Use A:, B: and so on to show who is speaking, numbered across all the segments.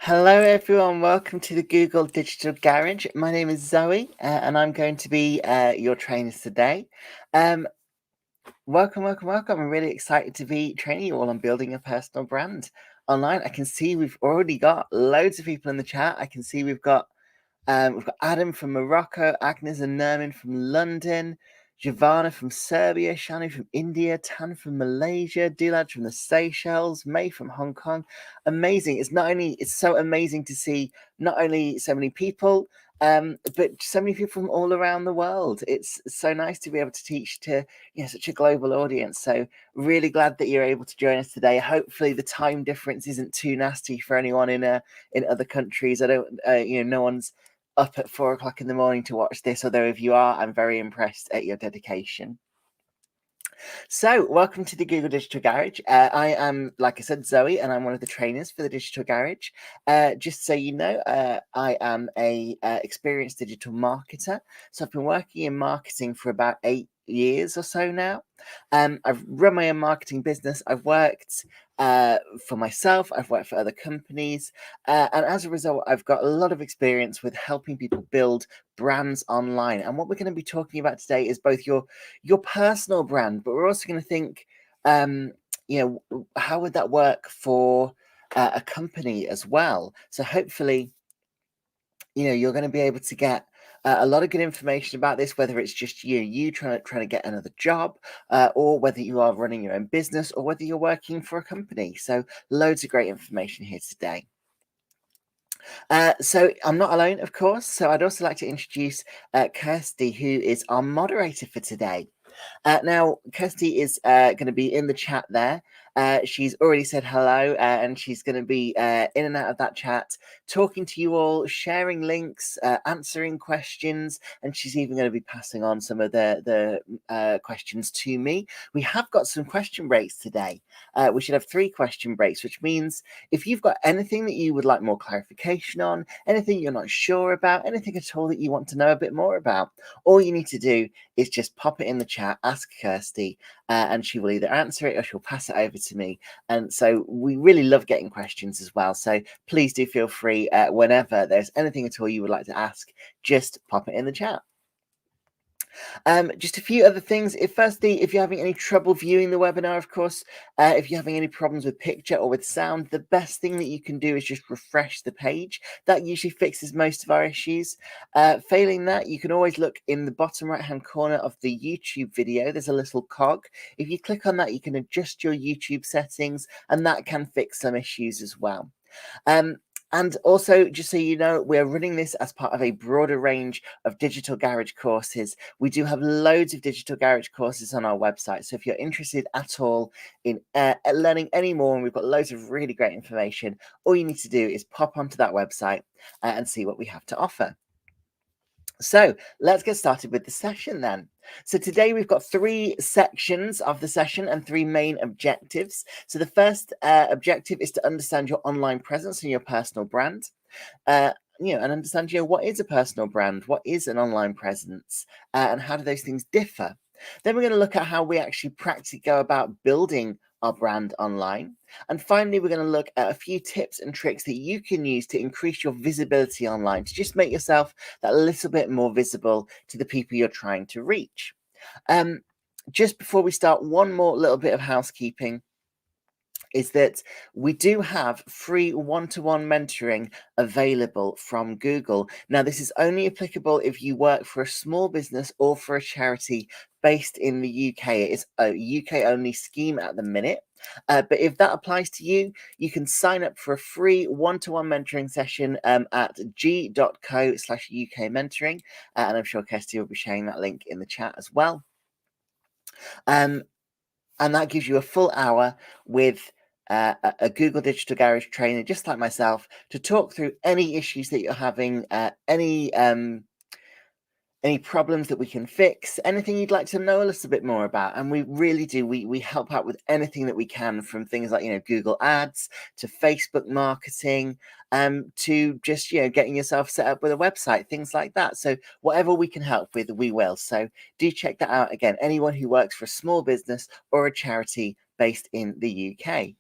A: Hello, everyone. Welcome to the Google Digital Garage. My name is Zoe, and I'm going to be your trainer today. Welcome, welcome, welcome. I'm really excited to be training you all on building a personal brand online. I can see we've already got loads of people in the chat. I can see we've got Adam from Morocco, Agnes and Nermin from London, Giovanna from Serbia, Shani from India, Tan from Malaysia, Dulad from the Seychelles, May from Hong Kong. Amazing. It's so amazing to see not only so many people, but so many people from all around the world. It's so nice to be able to teach to such a global audience. So really glad that you're able to join us today. Hopefully the time difference isn't too nasty for anyone in other countries. I don't no one's up at 4 o'clock in the morning to watch this, although if you are, I'm very impressed at your dedication. So, welcome to the Google Digital Garage. I am, like I said, Zoe, and I'm one of the trainers for the Digital Garage. Just so you know, I am a experienced digital marketer. So I've been working in marketing for about 8 years or so now. I've run my own marketing business. I've worked for myself. I've worked for other companies. And as a result, I've got a lot of experience with helping people build brands online. And what we're going to be talking about today is both your personal brand, but we're also going to think, how would that work for a company as well? So hopefully, you're going to be able to get a lot of good information about this, whether it's just you trying to get another job, or whether you are running your own business, or whether you're working for a company. So loads of great information here today. So I'm not alone, of course. So I'd also like to introduce Kirsty, who is our moderator for today. Now, Kirsty is going to be in the chat there. She's already said hello, and she's going to be in and out of that chat, talking to you all, sharing links, answering questions, and she's even going to be passing on some of the questions to me. We have got some question breaks today. We should have 3 question breaks, which means if you've got anything that you would like more clarification on, anything you're not sure about, anything at all that you want to know a bit more about, all you need to do is just pop it in the chat, ask Kirsty, and she will either answer it or she'll pass it over to me. And so we really love getting questions as well. So please do feel free whenever there's anything at all you would like to ask, just pop it in the chat. Just a few other things. Firstly, if you're having any trouble viewing the webinar, of course, if you're having any problems with picture or with sound, the best thing that you can do is just refresh the page. That usually fixes most of our issues. Failing that, you can always look in the bottom right-hand corner of the YouTube video. There's a little cog. If you click on that, you can adjust your YouTube settings, and that can fix some issues as well. And also, just so you know, we're running this as part of a broader range of digital garage courses. We do have loads of digital garage courses on our website. So if you're interested at all in learning any more, and we've got loads of really great information, all you need to do is pop onto that website and see what we have to offer. So let's get started with the session then. So today we've got 3 sections of the session and 3 main objectives. So the first objective is to understand your online presence and your personal brand. And understand, what is a personal brand? What is an online presence? And how do those things differ? Then we're going to look at how we actually practically go about building our brand online. And finally, we're going to look at a few tips and tricks that you can use to increase your visibility online, to just make yourself that little bit more visible to the people you're trying to reach. Just before we start, one more little bit of housekeeping is that we do have free one-to-one mentoring available from Google. Now, this is only applicable if you work for a small business or for a charity based in the UK. It is a UK-only scheme at the minute. But if that applies to you, you can sign up for a free one-to-one mentoring session at g.co/UK mentoring. And I'm sure Kirsty will be sharing that link in the chat as well. And that gives you a full hour with a Google Digital Garage trainer, just like myself, to talk through any issues that you're having, any problems that we can fix, anything you'd like to know a little bit more about. And we really do. We help out with anything that we can, from things like, Google Ads to Facebook marketing, to just, getting yourself set up with a website, things like that. So whatever we can help with, we will. So do check that out. Again, anyone who works for a small business or a charity based in the UK.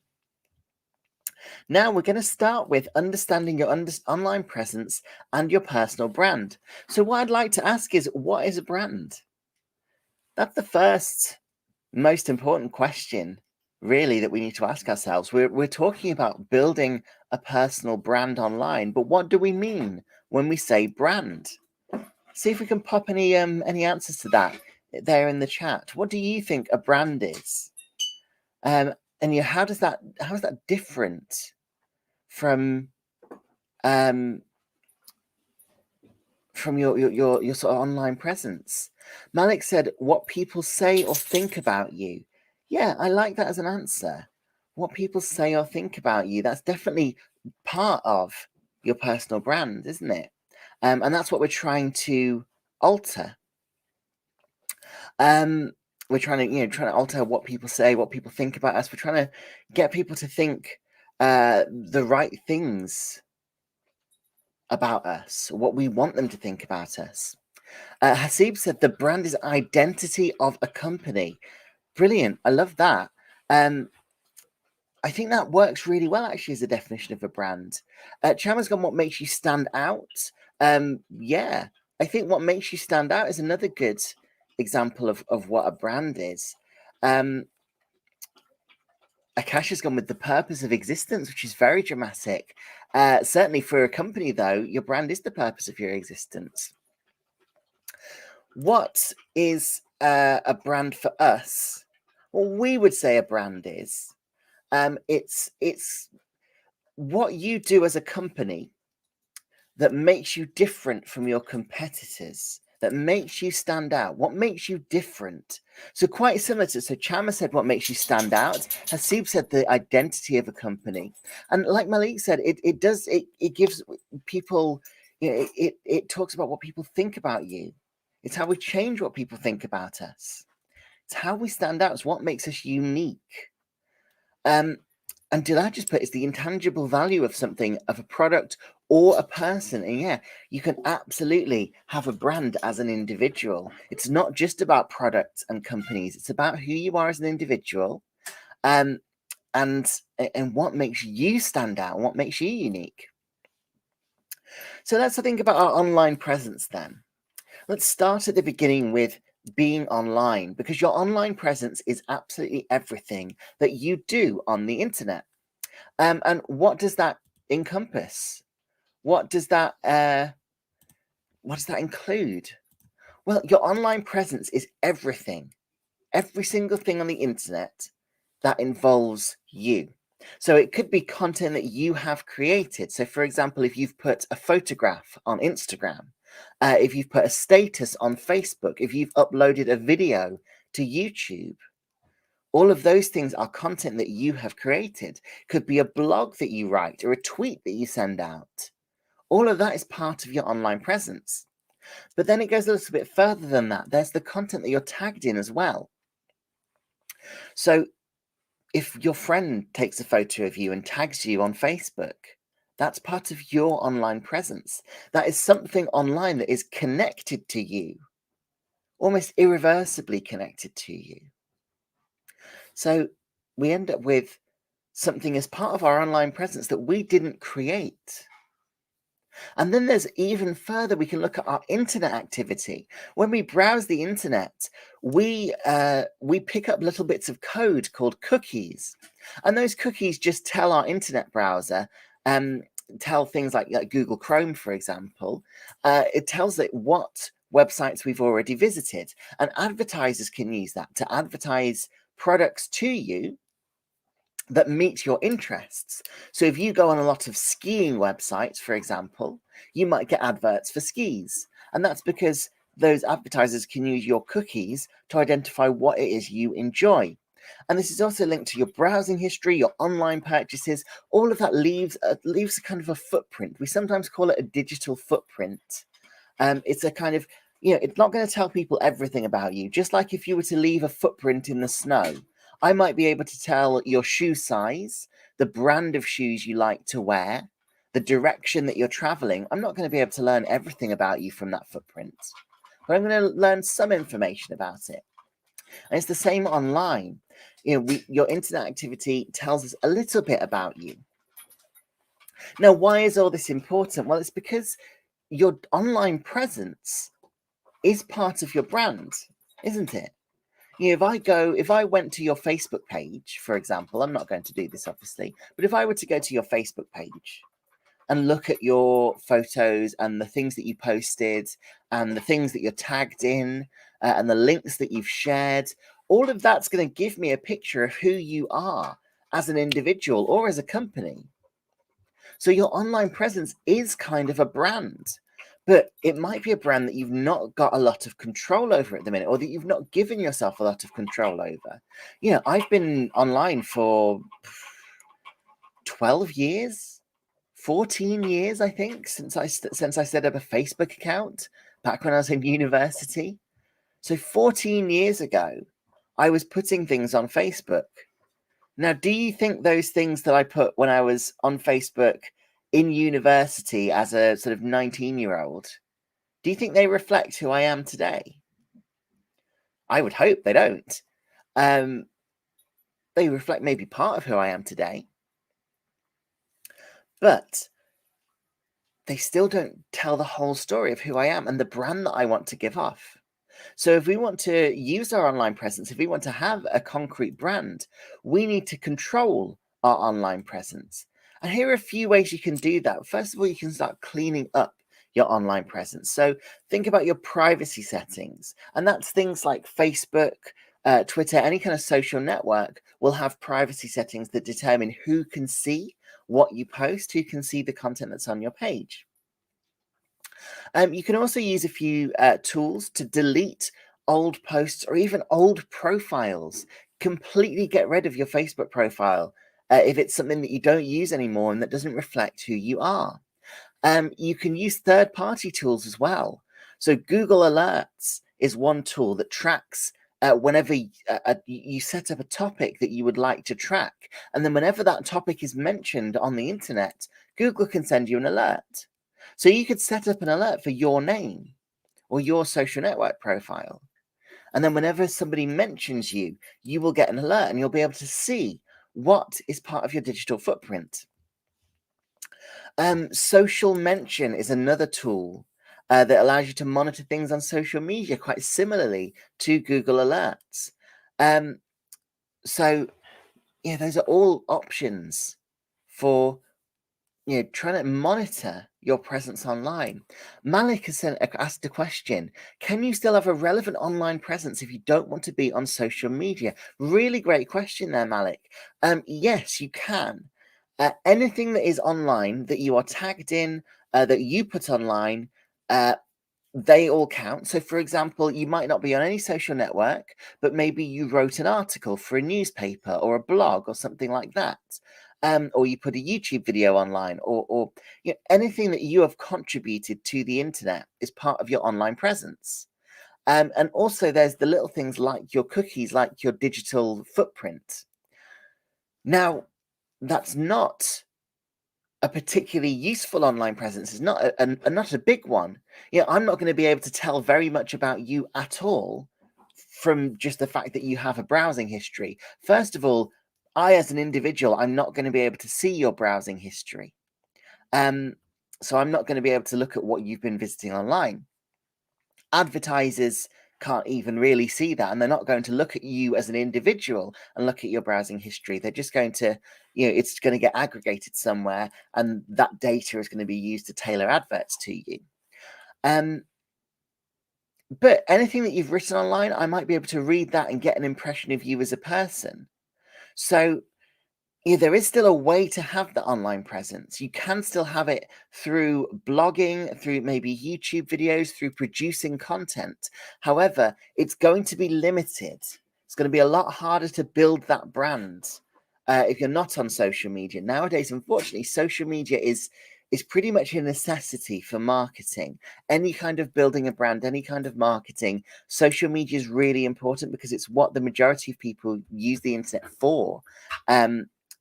A: Now we're going to start with understanding your online presence and your personal brand. So what I'd like to ask is, what is a brand? That's the first most important question, really, that we need to ask ourselves. We're talking about building a personal brand online, but what do we mean when we say brand? See if we can pop any answers to that there in the chat. What do you think a brand is? And how is that different from your sort of online presence? Malik said, what people say or think about you. Yeah, I like that as an answer. What people say or think about you, that's definitely part of your personal brand, isn't it? And that's what we're trying to alter. We're trying to alter what people say, what people think about us. We're trying to get people to think the right things about us, what we want them to think about us. Hasib said the brand is identity of a company. Brilliant. I love that. I think that works really well, actually, as a definition of a brand. Chama's gone, what makes you stand out? Yeah, I think what makes you stand out is another good example of what a brand is. Akash has gone with the purpose of existence, which is very dramatic. Certainly for a company, though, your brand is the purpose of your existence. What is a brand for us? Well, we would say a brand is it's what you do as a company that makes you different from your competitors, that makes you stand out, what makes you different. So quite similar to, so Chama said what makes you stand out, Hasib said the identity of a company. And like Malik said, it gives people, it talks about what people think about you. It's how we change what people think about us. It's how we stand out. It's what makes us unique. And did I just put it's the intangible value of something, of a product or a person? And yeah, you can absolutely have a brand as an individual. It's not just about products and companies. It's about who you are as an individual, and what makes you stand out, what makes you unique. So let's think about our online presence then. Let's start at the beginning with being online, because your online presence is absolutely everything that you do on the internet. And what does that encompass? What does that include? Well, your online presence is everything, every single thing on the internet that involves you. So it could be content that you have created. So, for example, if you've put a photograph on Instagram, if you've put a status on Facebook, if you've uploaded a video to YouTube, all of those things are content that you have created. Could be a blog that you write or a tweet that you send out. All of that is part of your online presence. But then it goes a little bit further than that. There's the content that you're tagged in as well. So if your friend takes a photo of you and tags you on Facebook, that's part of your online presence. That is something online that is connected to you, almost irreversibly connected to you. So we end up with something as part of our online presence that we didn't create. And then there's even further, we can look at our internet activity. When we browse the internet, we pick up little bits of code called cookies. And those cookies just tell our internet browser, tell things like Google Chrome, for example, it tells it what websites we've already visited. And advertisers can use that to advertise products to you that meet your interests. So if you go on a lot of skiing websites, for example, you might get adverts for skis. And that's because those advertisers can use your cookies to identify what it is you enjoy. And this is also linked to your browsing history, your online purchases. All of that leaves a kind of a footprint. We sometimes call it a digital footprint. It's a kind of, it's not going to tell people everything about you. Just like if you were to leave a footprint in the snow, I might be able to tell your shoe size, the brand of shoes you like to wear, the direction that you're traveling. I'm not going to be able to learn everything about you from that footprint, but I'm going to learn some information about it. And it's the same online. Your internet activity tells us a little bit about you. Now, why is all this important? Well, it's because your online presence is part of your brand, isn't it? You know, if I went to your Facebook page, for example, I'm not going to do this obviously, but if I were to go to your Facebook page and look at your photos and the things that you posted and the things that you're tagged in and the links that you've shared, all of that's going to give me a picture of who you are as an individual or as a company. So your online presence is kind of a brand, but it might be a brand that you've not got a lot of control over at the minute, or that you've not given yourself a lot of control over. You know, I've been online for 12 years, 14 years, I think, since I set up a Facebook account back when I was in university. So 14 years ago, I was putting things on Facebook. Now, do you think those things that I put when I was on Facebook in university as a sort of 19-year-old, do you think they reflect who I am today? I would hope they don't. They reflect maybe part of who I am today, but they still don't tell the whole story of who I am and the brand that I want to give off. So if we want to use our online presence, if we want to have a concrete brand, we need to control our online presence. And here are a few ways you can do that. First of all, you can start cleaning up your online presence. So think about your privacy settings. And that's things like Facebook, Twitter, any kind of social network will have privacy settings that determine who can see what you post, who can see the content that's on your page. You can also use a few tools to delete old posts or even old profiles. Completely get rid of your Facebook profile if it's something that you don't use anymore and that doesn't reflect who you are. You can use third-party tools as well. So Google Alerts is one tool that tracks whenever you set up a topic that you would like to track. And then whenever that topic is mentioned on the internet, Google can send you an alert. So you could set up an alert for your name or your social network profile. And then whenever somebody mentions you, you will get an alert and you'll be able to see what is part of your digital footprint. Social mention is another tool that allows you to monitor things on social media quite similarly to Google Alerts. So, yeah, those are all options for trying to monitor your presence online. Malik has asked a question. Can you still have a relevant online presence if you don't want to be on social media? Really great question there, Malik. Yes, you can. Anything that is online that you are tagged in, that you put online, they all count. So, for example, you might not be on any social network, but maybe you wrote an article for a newspaper or a blog or something like that. Or you put a YouTube video online, or anything that you have contributed to the internet is part of your online presence. And also, there's the little things like your cookies, like your digital footprint. Now, that's not a particularly useful online presence. It's not not a big one. I'm not going to be able to tell very much about you at all from just the fact that you have a browsing history. First of all, I, as an individual, I'm not going to be able to see your browsing history. So I'm not going to be able to look at what you've been visiting online. Advertisers can't even really see that, and they're not going to look at you as an individual and look at your browsing history. They're just going to, it's going to get aggregated somewhere, and that data is going to be used to tailor adverts to you. But anything that you've written online, I might be able to read that and get an impression of you as a person. So there is still a way to have the online presence. You can still have it through blogging, through maybe YouTube videos, through producing content. However, it's going to be limited. It's going to be a lot harder to build that brand if you're not on social media. Nowadays, unfortunately, social media is pretty much a necessity for marketing. Any kind of building a brand, any kind of marketing, social media is really important because it's what the majority of people use the internet for.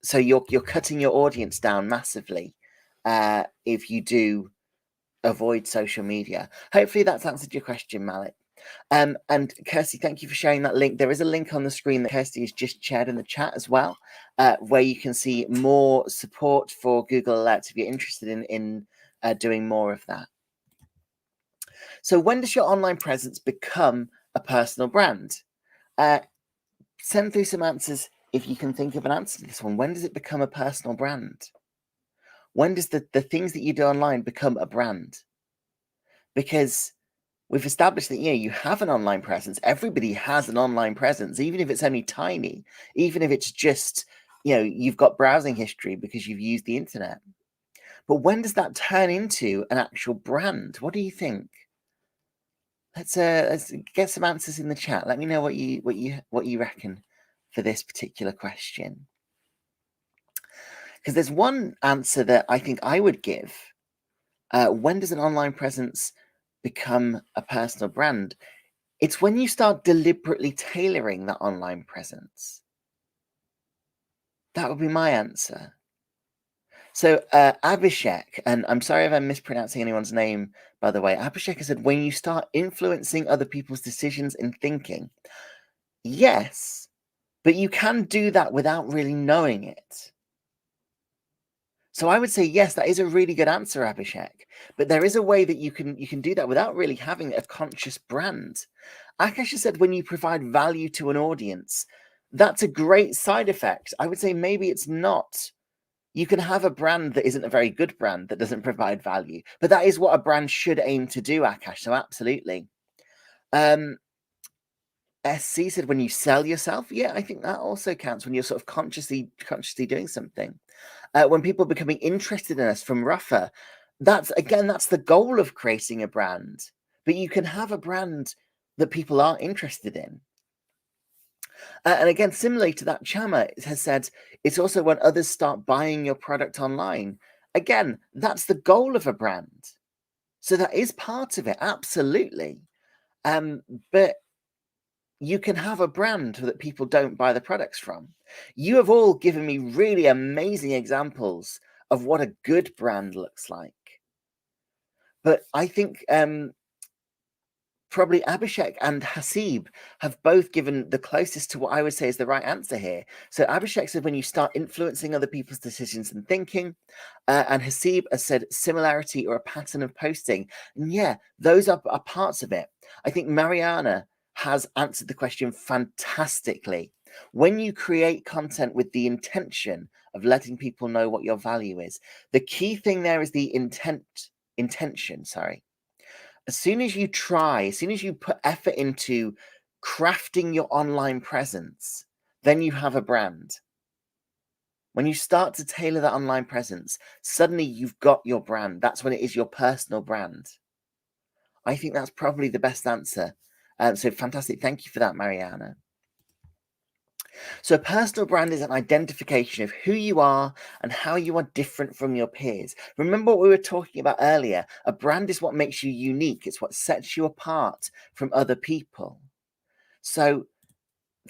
A: So you're cutting your audience down massively if you do avoid social media. Hopefully that's answered your question, Malik. And Kirsty, thank you for sharing that link. There is a link on the screen that Kirsty has just shared in the chat as well, where you can see more support for Google Alerts if you're interested in doing more of that. So when does your online presence become a personal brand? Send through some answers if you can think of an answer to this one. When does it become a personal brand? When does the things that you do online become a brand? Because we've established that, you have an online presence. Everybody has an online presence, even if it's only tiny, even if it's just, you've got browsing history because you've used the internet. But when does that turn into an actual brand? What do you think? Let's get some answers in the chat. Let me know what you reckon for this particular question. Because there's one answer that I think I would give. When does an online presence become a personal brand? It's when you start deliberately tailoring that online presence. That would be my answer. So Abhishek, and I'm sorry if I'm mispronouncing anyone's name, by the way. Abhishek has said, when you start influencing other people's decisions and thinking. Yes, but you can do that without really knowing it. So I would say, yes, that is a really good answer, Abhishek. But there is a way that you can do that without really having a conscious brand. Akash has said, when you provide value to an audience, that's a great side effect. I would say maybe it's not. You can have a brand that isn't a very good brand that doesn't provide value, but that is what a brand should aim to do, Akash. So absolutely. SC said, when you sell yourself, yeah, I think that also counts when you're sort of consciously doing something. When people are becoming interested in us from Ruffer, that's the goal of creating a brand. But you can have a brand that people are interested in. And again, similarly to that, Chama has said, it's also when others start buying your product online. Again, that's the goal of a brand. So that is part of it, absolutely. But you can have a brand that people don't buy the products from. You have all given me really amazing examples of what a good brand looks like. But I think probably Abhishek and Hasib have both given the closest to what I would say is the right answer here. So Abhishek said, when you start influencing other people's decisions and thinking, and Hasib has said similarity or a pattern of posting. And yeah, those are parts of it. I think Mariana has answered the question fantastically. When you create content with the intention of letting people know what your value is, the key thing there is the intention, sorry. As soon as you put effort into crafting your online presence, then you have a brand. When you start to tailor that online presence, suddenly you've got your brand. That's when it is your personal brand. I think that's probably the best answer. So fantastic. Thank you for that, Mariana. So a personal brand is an identification of who you are and how you are different from your peers. Remember what we were talking about earlier? A brand is what makes you unique. It's what sets you apart from other people. So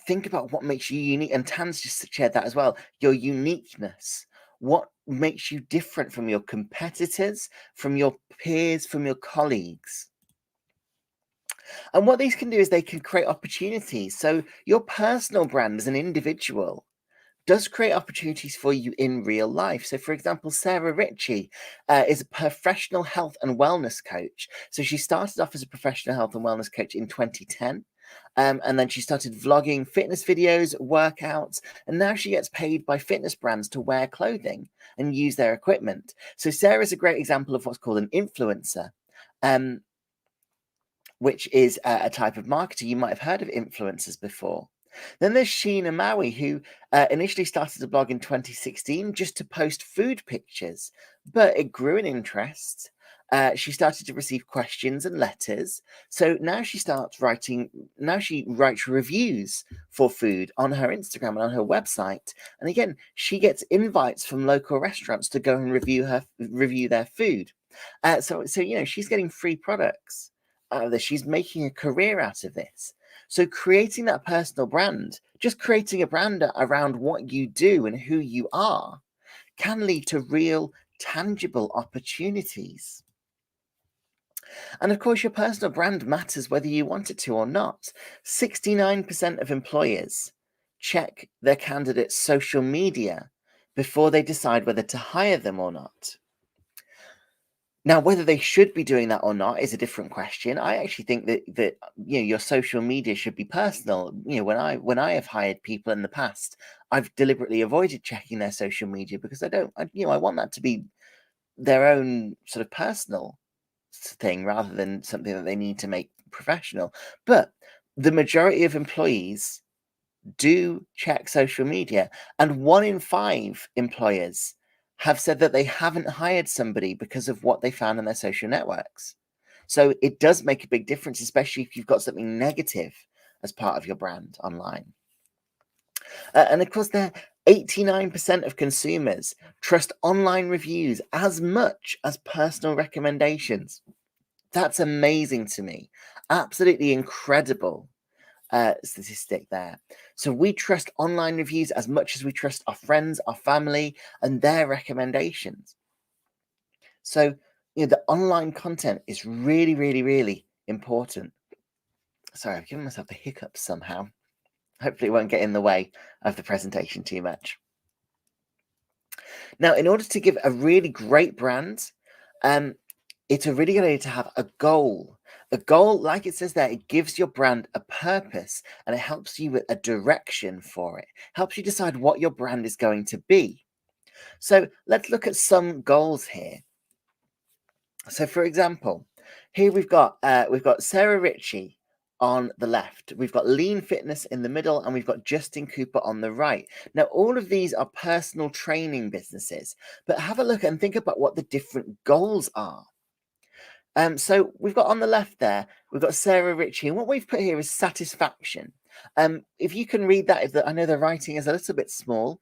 A: think about what makes you unique. And Tan's just shared that as well. Your uniqueness. What makes you different from your competitors, from your peers, from your colleagues? And what these can do is they can create opportunities. So your personal brand as an individual does create opportunities for you in real life. So, for example, Sarah Ritchie is a professional health and wellness coach. So she started off as a professional health and wellness coach in 2010. And then she started vlogging fitness videos, workouts, and now she gets paid by fitness brands to wear clothing and use their equipment. So Sarah's a great example of what's called an influencer. Which is a type of marketer. You might have heard of influencers before. Then there's Sheena Maui, who initially started a blog in 2016 just to post food pictures, but it grew in interest. She started to receive questions and letters. So now she writes reviews for food on her Instagram and on her website. And again, she gets invites from local restaurants to go and review their food. So she's getting free products. She's making a career out of this. So creating that personal brand, just creating a brand around what you do and who you are, can lead to real tangible opportunities. And of course, your personal brand matters whether you want it to or not. 69% of employers check their candidates' social media before they decide whether to hire them or not. Now, whether they should be doing that or not is a different question. I actually think that your social media should be personal. When I have hired people in the past, I've deliberately avoided checking their social media because I want that to be their own sort of personal thing rather than something that they need to make professional. But the majority of employees do check social media, and 1 in 5 employers have said that they haven't hired somebody because of what they found on their social networks. So it does make a big difference, especially if you've got something negative as part of your brand online. And of course, 89% of consumers trust online reviews as much as personal recommendations. That's amazing to me. Absolutely incredible statistic there. So we trust online reviews as much as we trust our friends, our family, and their recommendations. So, the online content is really, really, really important. Sorry, I've given myself the hiccups somehow. Hopefully, it won't get in the way of the presentation too much. Now, in order to give a really great brand, it's a really good idea to have a goal. A goal, like it says there, it gives your brand a purpose and it helps you with a direction for it. Helps you decide what your brand is going to be. So let's look at some goals here. So, for example, here we've got Sarah Ritchie on the left. We've got Lean Fitness in the middle, and we've got Justin Cooper on the right. Now, all of these are personal training businesses, but have a look and think about what the different goals are. So we've got on the left there, we've got Sarah Ritchie, and what we've put here is satisfaction. If you can read that, I know the writing is a little bit small,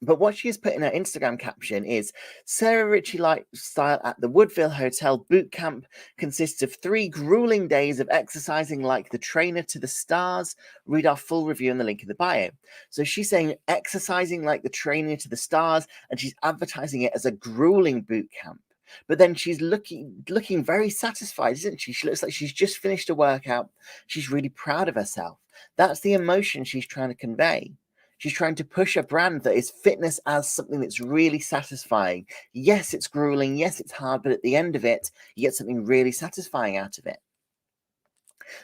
A: but what she has put in her Instagram caption is Sarah Ritchie lifestyle at the Woodville Hotel boot camp consists of 3 grueling days of exercising like the trainer to the stars. Read our full review in the link in the bio. So she's saying exercising like the trainer to the stars, and she's advertising it as a grueling boot camp. But then she's looking very satisfied, isn't she? She looks like she's just finished a workout. She's really proud of herself. That's the emotion she's trying to convey. She's trying to push a brand that is fitness as something that's really satisfying. Yes, it's grueling. Yes, it's hard. But at the end of it, you get something really satisfying out of it.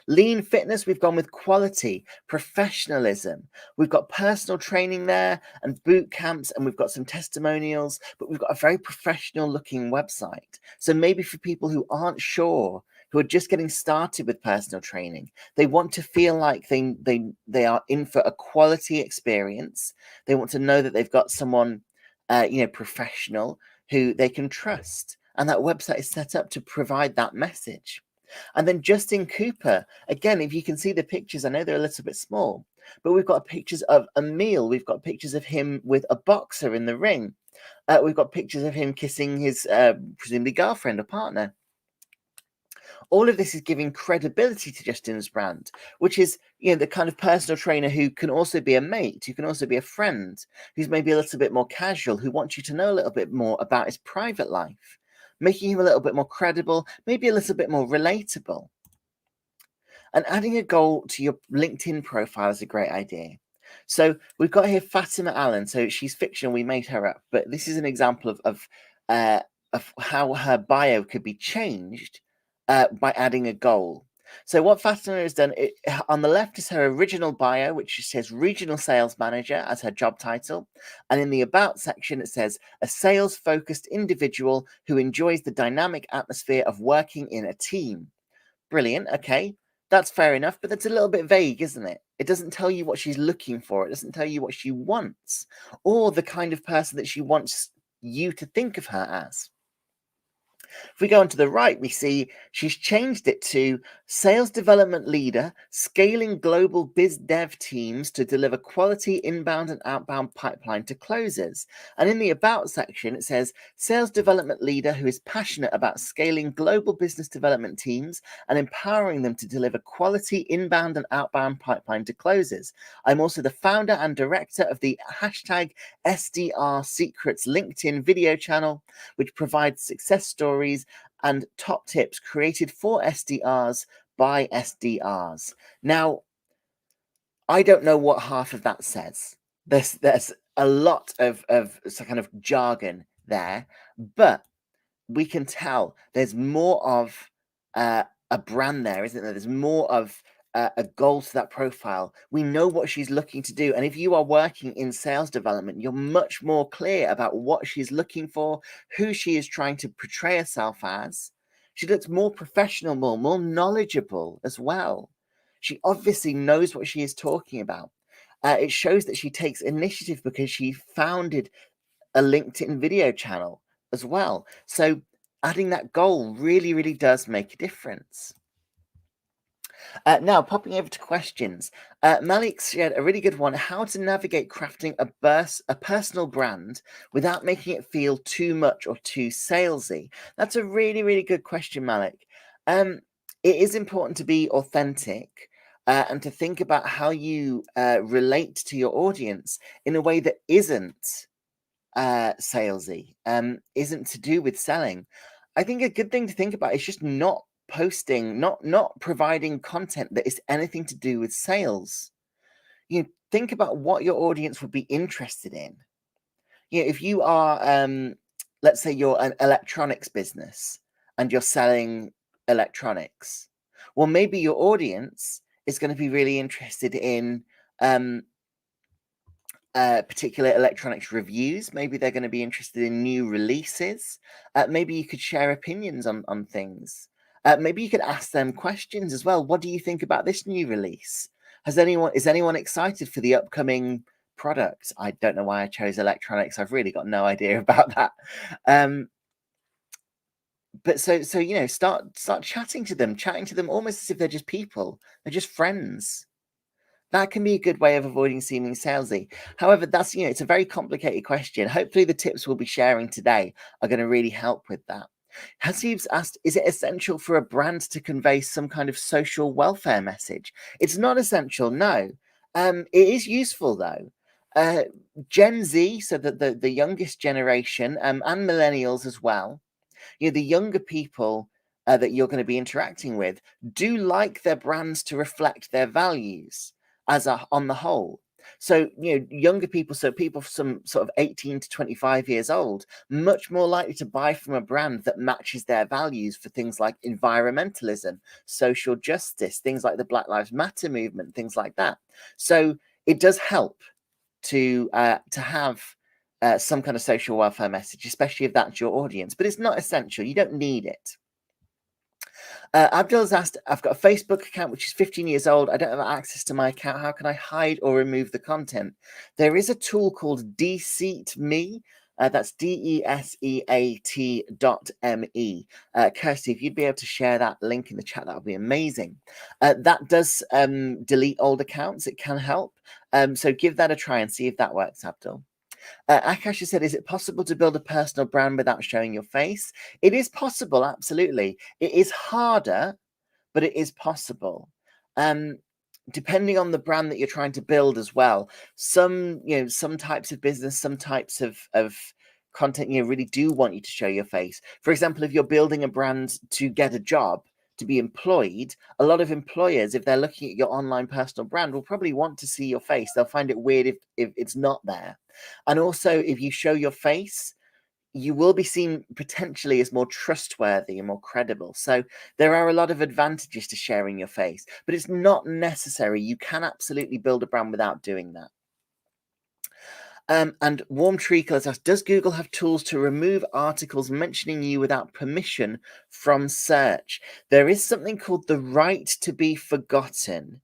A: Lean fitness, we've gone with quality, professionalism. We've got personal training there and boot camps, and we've got some testimonials, but we've got a very professional looking website. So maybe for people who aren't sure, who are just getting started with personal training, they want to feel like they are in for a quality experience. They want to know that they've got someone, professional who they can trust. And that website is set up to provide that message. And then Justin Cooper, again, if you can see the pictures, I know they're a little bit small, but we've got pictures of a meal. We've got pictures of him with a boxer in the ring. We've got pictures of him kissing his presumably girlfriend or partner. All of this is giving credibility to Justin's brand, which is, the kind of personal trainer who can also be a mate, who can also be a friend, who's maybe a little bit more casual, who wants you to know a little bit more about his private life, making him a little bit more credible, maybe a little bit more relatable. And adding a goal to your LinkedIn profile is a great idea. So we've got here Fatima Allen. So she's fictional. We made her up, but this is an example of how her bio could be changed by adding a goal. So what Fatima has done, on the left is her original bio, which says regional sales manager as her job title. And in the about section, it says a sales focused individual who enjoys the dynamic atmosphere of working in a team. Brilliant. Okay. That's fair enough, but that's a little bit vague, isn't it? It doesn't tell you what she's looking for. It doesn't tell you what she wants or the kind of person that she wants you to think of her as. If we go on to the right, we see she's changed it to sales development leader, scaling global biz dev teams to deliver quality inbound and outbound pipeline to closers. And in the about section, it says sales development leader who is passionate about scaling global business development teams and empowering them to deliver quality inbound and outbound pipeline to closers. I'm also the founder and director of the hashtag SDR Secrets LinkedIn video channel, which provides success stories and top tips created for SDRs by SDRs. Now, I don't know what half of that says. There's a lot of kind of jargon there, but we can tell there's more of a brand there, isn't there? There's more of a goal to that profile. We know what she's looking to do. And if you are working in sales development, you're much more clear about what she's looking for, who she is trying to portray herself as. She looks more professional, more knowledgeable as well. She obviously knows what she is talking about. It shows that she takes initiative because she founded a LinkedIn video channel as well. So adding that goal really, really does make a difference. Now, popping over to questions. Malik shared a really good one. How to navigate crafting a personal brand without making it feel too much or too salesy? That's a really, really good question, Malik. It is important to be authentic and to think about how you relate to your audience in a way that isn't salesy, isn't to do with selling. I think a good thing to think about is just not posting, not providing content that is anything to do with sales. You think about what your audience would be interested in. If you are, let's say you're an electronics business and you're selling electronics, well, maybe your audience is going to be really interested in particular electronics reviews. Maybe they're going to be interested in new releases. Maybe you could share opinions on things. Maybe you could ask them questions as well. What do you think about this new release? Is anyone excited for the upcoming product? I don't know why I chose electronics. I've really got no idea about that. But so start chatting to them almost as if they're just people. They're just friends. That can be a good way of avoiding seeming salesy. However, it's a very complicated question. Hopefully the tips we'll be sharing today are going to really help with that. Hasib's asked, is it essential for a brand to convey some kind of social welfare message? It's not essential, no. It is useful though. Gen Z, so the youngest generation, and millennials as well, the younger people that you're going to be interacting with do like their brands to reflect their values on the whole. So, younger people, so people from sort of 18 to 25 years old, much more likely to buy from a brand that matches their values for things like environmentalism, social justice, things like the Black Lives Matter movement, things like that. So it does help to have some kind of social welfare message, especially if that's your audience, but it's not essential. You don't need it. Abdul's asked, I've got a Facebook account which is 15 years old. I don't have access to my account. How can I hide or remove the content? There is a tool called DeSeatMe. That's DESEAT.me. Kirsty, if you'd be able to share that link in the chat, that would be amazing. That does delete old accounts. It can help. So give that a try and see if that works, Abdul. Akash has said, is it possible to build a personal brand without showing your face? It is possible, absolutely. It is harder, but it is possible. Depending on the brand that you're trying to build as well. Some types of business, some types of content, really do want you to show your face. For example, if you're building a brand to get a job, to be employed, a lot of employers, if they're looking at your online personal brand, will probably want to see your face. They'll find it weird if it's not there. And also, if you show your face, you will be seen potentially as more trustworthy and more credible. So there are a lot of advantages to sharing your face, but it's not necessary. You can absolutely build a brand without doing that. And Warm Treacle has asked, does Google have tools to remove articles mentioning you without permission from search? There is something called the right to be forgotten,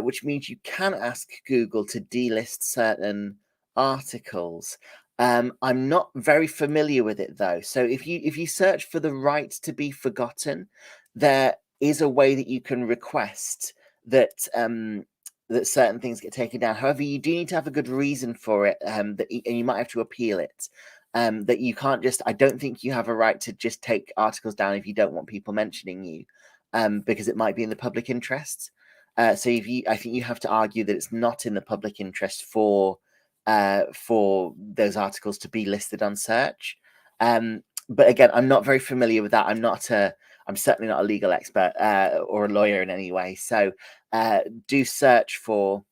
A: which means you can ask Google to delist certain articles. I'm not very familiar with it though. So if you search for the right to be forgotten, there is a way that you can request that that certain things get taken down. However, you do need to have a good reason for it, and you might have to appeal it. That you can't just, I don't think you have a right to just take articles down if you don't want people mentioning you, because it might be in the public interest. I think you have to argue that it's not in the public interest for those articles to be listed on search. But again, I'm not very familiar with that. I'm certainly not a legal expert or a lawyer in any way. So do search for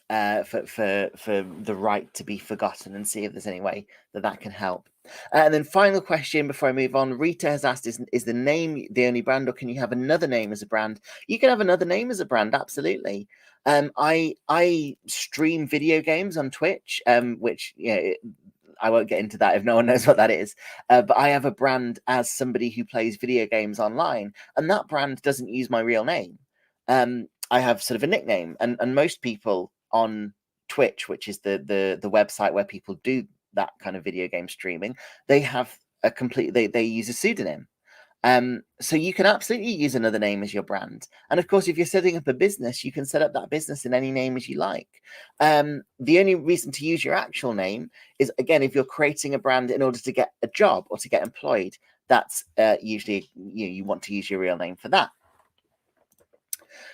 A: the right to be forgotten and see if there's any way that can help. And then final question before I move on, Rita has asked, is the name the only brand, or can you have another name as a brand? You can have another name as a brand, absolutely. I stream video games on Twitch, which I won't get into that if no one knows what that is. But I have a brand as somebody who plays video games online, and that brand doesn't use my real name. I have sort of a nickname, and most people on Twitch, which is the website where people do that kind of video game streaming, they have they use a pseudonym. So you can absolutely use another name as your brand. And of course, if you're setting up a business, you can set up that business in any name as you like. The only reason to use your actual name is, again, if you're creating a brand in order to get a job or to get employed, that's usually you want to use your real name for that.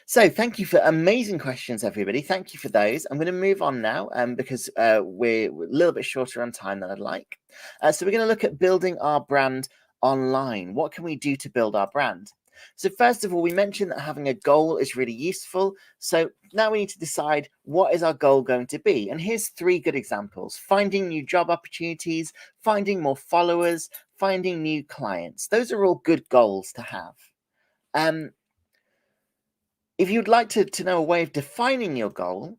A: So thank you for amazing questions, everybody. Thank you for those. I'm going to move on now because we're a little bit shorter on time than I'd like. So we're going to look at building our brand online. What can we do to build our brand? So first of all, we mentioned that having a goal is really useful. So now we need to decide, what is our goal going to be? And here's 3 good examples: finding new job opportunities, finding more followers, finding new clients. Those are all good goals to have. If you'd like to know a way of defining your goal,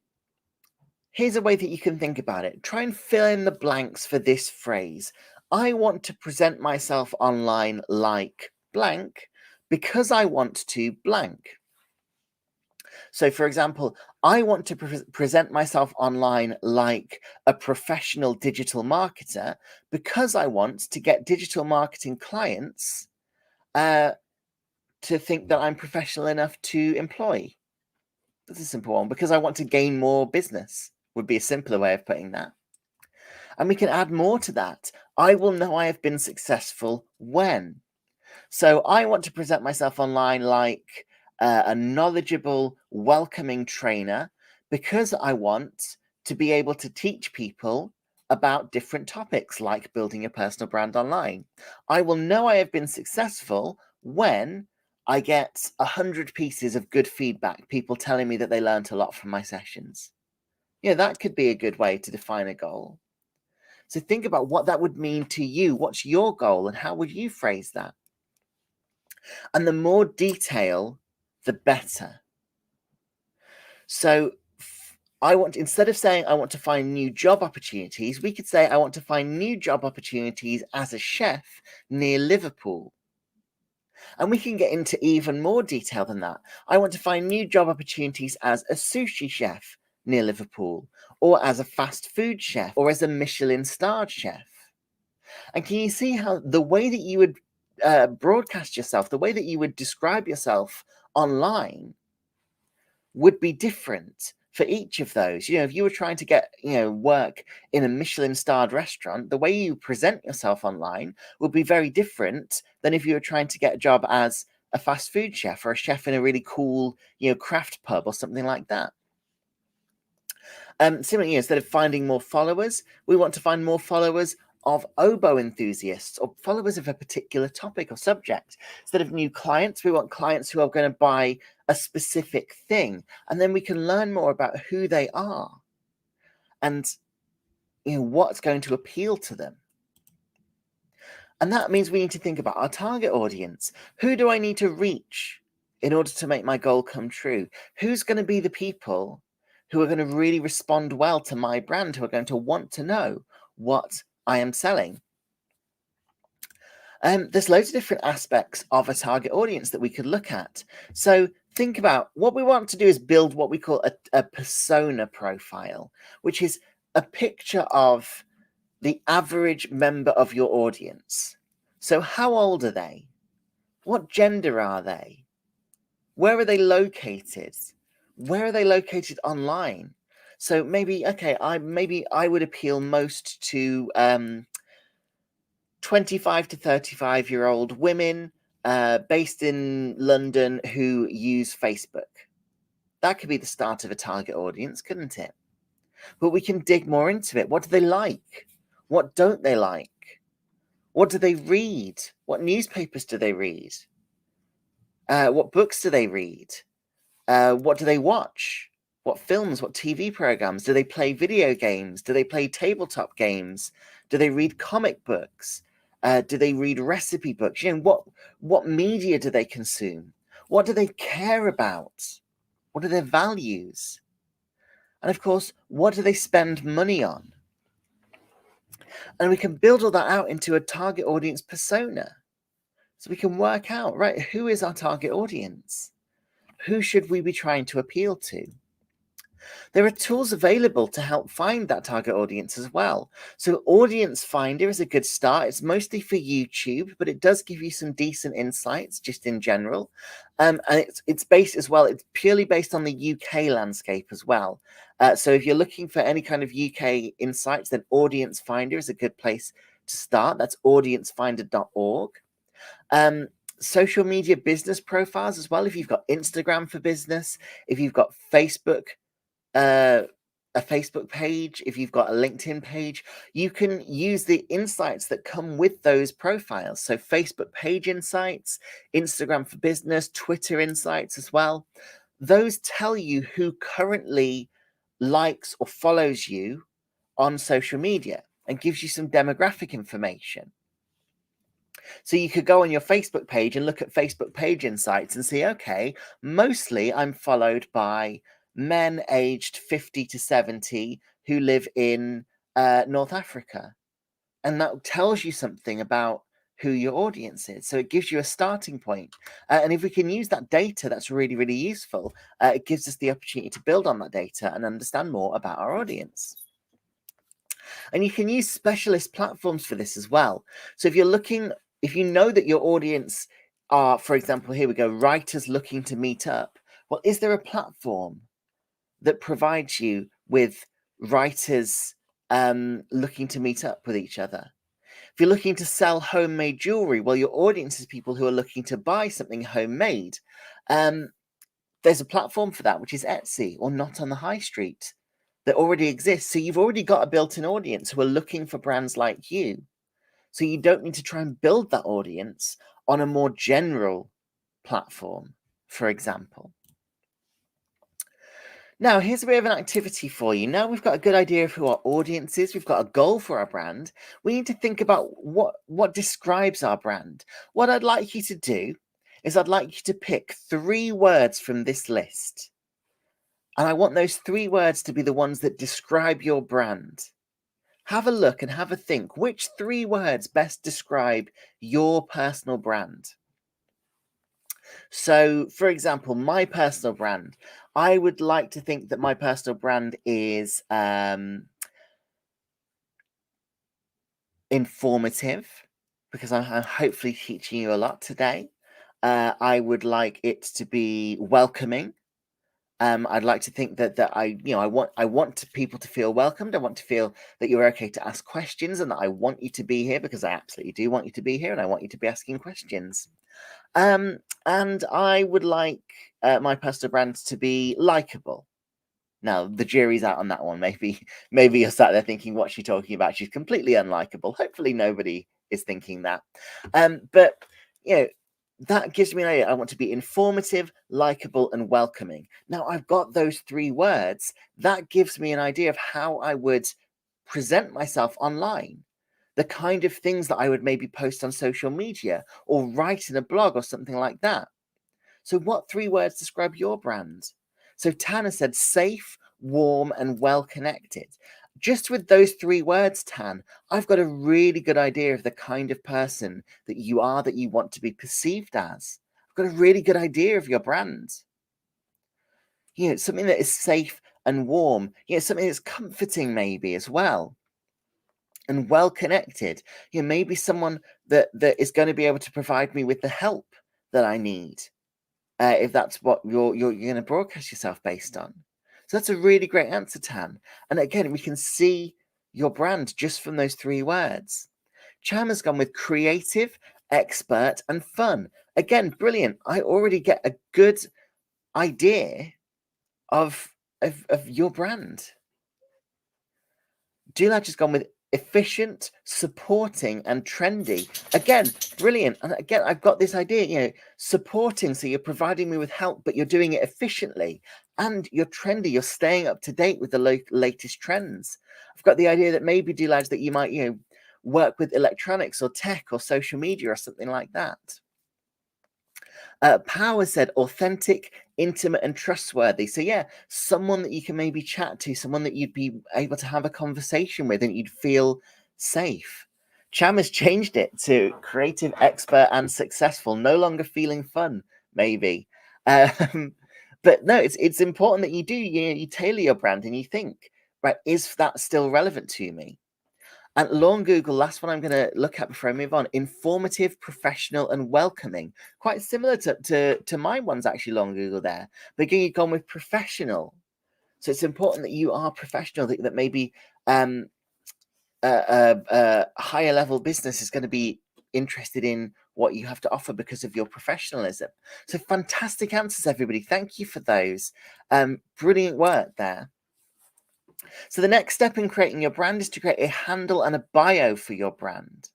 A: here's a way that you can think about it. Try and fill in the blanks for this phrase. I want to present myself online like blank because I want to blank. So, for example, I want to present myself online like a professional digital marketer because I want to get digital marketing clients to think that I'm professional enough to employ. That's a simple one. Because I want to gain more business would be a simpler way of putting that. And we can add more to that. I will know I have been successful when. So I want to present myself online like a knowledgeable, welcoming trainer because I want to be able to teach people about different topics like building a personal brand online. I will know I have been successful when I get 100 pieces of good feedback, people telling me that they learned a lot from my sessions. That could be a good way to define a goal. So think about what that would mean to you. What's your goal and how would you phrase that? And the more detail, the better. So instead of saying I want to find new job opportunities, we could say I want to find new job opportunities as a chef near Liverpool. And we can get into even more detail than that. I want to find new job opportunities as a sushi chef near Liverpool, or as a fast food chef, or as a Michelin-starred chef. And can you see how the way that you would broadcast yourself, the way that you would describe yourself online would be different for each of those? If you were trying to get work in a Michelin-starred restaurant, the way you present yourself online would be very different than if you were trying to get a job as a fast food chef or a chef in a really cool craft pub or something like that. Similarly, instead of finding more followers, we want to find more followers of oboe enthusiasts or followers of a particular topic or subject. Instead of new clients, we want clients who are going to buy a specific thing. And then we can learn more about who they are and what's going to appeal to them. And that means we need to think about our target audience. Who do I need to reach in order to make my goal come true? Who's going to be the people who are going to really respond well to my brand, who are going to want to know what I am selling? There's loads of different aspects of a target audience that we could look at. So think about what we want to do is build what we call a persona profile, which is a picture of the average member of your audience. So how old are they? What gender are they? Where are they located? Where are they located online? So maybe, okay, I would appeal most to 25 to 35-year-old women based in London who use Facebook. That could be the start of a target audience, couldn't it? But we can dig more into it. What do they like? What don't they like? What do they read? What newspapers do they read? What books do they read? What do they watch? What films, what TV programs? Do they play video games? Do they play tabletop games? Do they read comic books? Do they read recipe books? What media do they consume? What do they care about? What are their values? And of course, what do they spend money on? And we can build all that out into a target audience persona. So we can work out, right, who is our target audience? Who should we be trying to appeal to? There are tools available to help find that target audience as well. So Audience Finder is a good start. It's mostly for YouTube, but it does give you some decent insights just in general. And it's based as well, it's purely based on the UK landscape as well. So if you're looking for any kind of UK insights, then Audience Finder is a good place to start. That's audiencefinder.org. Social media business profiles as well. If you've got Instagram for business, if you've got Facebook, a Facebook page, if you've got a LinkedIn page, you can use the insights that come with those profiles. So Facebook page insights, Instagram for business, Twitter insights as well. Those tell you who currently likes or follows you on social media and gives you some demographic information. So you could go on your Facebook page and look at Facebook page insights and see, okay, mostly I'm followed by men aged 50 to 70 who live in North Africa. And that tells you something about who your audience is. So it gives you a starting point. And if we can use that data, that's really, really useful. It gives us the opportunity to build on that data and understand more about our audience. And you can use specialist platforms for this as well. So if you know that your audience are, for example, here we go, writers looking to meet up. Well, is there a platform that provides you with writers looking to meet up with each other? If you're looking to sell homemade jewelry, well, your audience is people who are looking to buy something homemade. There's a platform for that, which is Etsy or Not on the High Street, that already exists. So you've already got a built-in audience who are looking for brands like you. So you don't need to try and build that audience on a more general platform, for example. Now, here's a bit of an activity for you. Now we've got a good idea of who our audience is. We've got a goal for our brand. We need to think about what describes our brand. What I'd like you to do is I'd like you to pick 3 words from this list. And I want those 3 words to be the ones that describe your brand. Have a look and have a think. Which 3 words best describe your personal brand? So, for example, my personal brand, I would like to think that my personal brand is informative, because I'm hopefully teaching you a lot today. I would like it to be welcoming. I'd like to think that I want people to feel welcomed. I want to feel that you're okay to ask questions, and that I want you to be here, because I absolutely do want you to be here, and I want you to be asking questions. And I would like my personal brand to be likable. Now, the jury's out on that one. Maybe you're sat there thinking, what's she talking about? She's completely unlikable. Hopefully nobody is thinking that. But, that gives me an idea. I want to be informative, likable, and welcoming. Now, I've got those 3 words. That gives me an idea of how I would present myself online. The kind of things that I would maybe post on social media or write in a blog or something like that. So what 3 words describe your brand? So Tana said safe, warm, and well-connected. Just with those 3 words, Tan, I've got a really good idea of the kind of person that you are, that you want to be perceived as. I've got a really good idea of your brand. Something that is safe and warm. Something that's comforting maybe as well. And well-connected. Maybe someone that is going to be able to provide me with the help that I need. If that's what you're going to broadcast yourself based on. So that's a really great answer, Tan. And again, we can see your brand just from those 3 words. Cham has gone with creative, expert, and fun. Again, brilliant. I already get a good idea of your brand. Dulaj has gone with efficient, supporting, and trendy. Again, brilliant. And again, I've got this idea, supporting, so you're providing me with help, but you're doing it efficiently. And you're trendy, you're staying up to date with the latest trends. I've got the idea that maybe, Delage, that you might, work with electronics or tech or social media or something like that. Power said authentic, intimate, and trustworthy. So yeah, someone that you can maybe chat to, someone that you'd be able to have a conversation with and you'd feel safe. Cham has changed it to creative, expert, and successful, no longer feeling fun, maybe. But no, it's important that you do, you tailor your brand and you think, right, is that still relevant to me? And Lawn Google, last one I'm going to look at before I move on. Informative, professional, and welcoming. Quite similar to my ones, actually, Lawn Google there. But again, you've gone with professional. So it's important that you are professional, that maybe a higher level business is going to be interested in what you have to offer because of your professionalism. So fantastic answers, everybody. Thank you for those. Brilliant work there. So the next step in creating your brand is to create a handle and a bio for your brand.